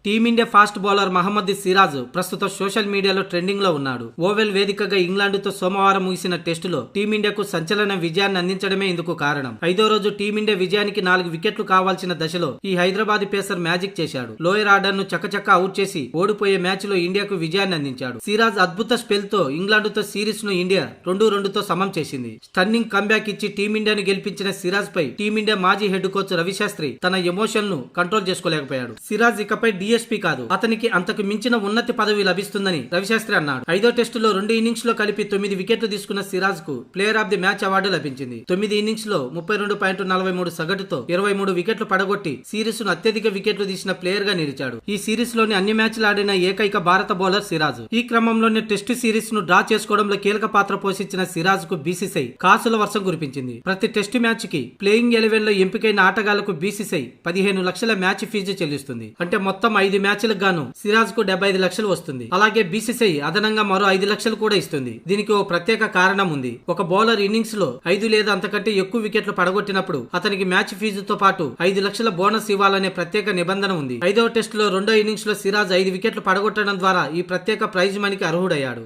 Team India fast bowler Mohammed Siraj ప్రస్తుతం social మీడియాలో trending లో ఉన్నాడు. ఓవెల్ వేదికగా ఇంగ్లాండ్తో సోమవారం ముగిసిన టెస్టులో టీమిండియాకు సంచలన విజయాన్ని అందించడమే ఇందుకు కారణం. 5వ రోజు టీమిండియా విజయానికి 4 వికెట్లు కావాల్సిన దశలో ఈ హైదరాబాద్ పేసర్ మ్యాజిక్ చేశాడు. లోయర్ ఆర్డర్ ను చకచకా అవుట్ చేసి ఓడిపోయే మ్యాచ్ లో ఇండియాకు విజయాన్ని అందించాడు. సిరాజ్ అద్భుత స్పెల్ తో ఇంగ్లాండ్తో సిరీస్ ను ఇండియా 2-2తో సమం చేసింది. స్టన్నింగ్ కంబ్యాక్ ఇచ్చి టీమిండియాను గెలిపించిన సిరాజ్ పై టీమిండియా మాజీ హెడ్ కోచ్ రవిశాస్త్రి తన ఎమోషన్ ను కంట్రోల్ చేసుకోలేకపోయాడు. సిరాజ్ ఇకపై డిఎస్పీ కాదు, అతనికి అంతకు మించిన ఉన్నతి పదవి లభిస్తుందని రవిశాస్త్రి అన్నాడు. 5వ టెస్టులో 2 ఇన్నింగ్స్ లో కలిపి 9 వికెట్లు తీసుకున్న సిరాజ్ కు player of the match award లభించింది. 9 ఇన్నింగ్స్ లో 32.43 సగటుతో 23 వికెట్లు పడగొట్టి సిరీస్ ను అత్యధిక వికెట్లు తీసిన ప్లేయర్ గా నిలిచాడు. ఈ సిరీస్ లోని అన్ని మ్యాచ్లు ఆడిన ఏకైక భారత బౌలర్ సిరాజ్. ఈ క్రమంలోనే టెస్టు సిరీస్ ను డ్రా చేసుకోవడంలో కీలక పాత్ర పోషించిన సిరాజ్ కు బీసీసీఐ కాసుల వర్షం కురిపించింది. ప్రతి టెస్టు మ్యాచ్ కి ప్లేయింగ్ 11 లో ఎంపికైన ఆటగాళ్లకు బీసీసీఐ 15 లక్షల మ్యాచ్ ఫీజు చెల్లిస్తుంది. అంటే మొత్తం 5 మ్యాచ్లకు గాను సిరాజ్ కు 75 లక్షలు వస్తుంది. అలాగే బీసీసీఐ అదనంగా మరో 5 లక్షలు కూడా ఇస్తుంది. దీనికి ఓ ప్రత్యేక కారణం ఉంది. ఒక బౌలర్ ఇన్నింగ్స్ లో 5 లేదా అంతకంటే ఎక్కువ వికెట్లు పడగొట్టినప్పుడు అతనికి మ్యాచ్ ఫీజుతో పాటు 5 లక్షల బోనస్ ఇవ్వాలనే ప్రత్యేక నిబంధన ఉంది. 5వ టెస్టులో 2వ ఇన్నింగ్స్ లో సిరాజ్ 5 వికెట్లు పడగొట్టడం ద్వారా ఈ ప్రత్యేక ప్రైజ్ మనీకి అర్హుడయ్యాడు.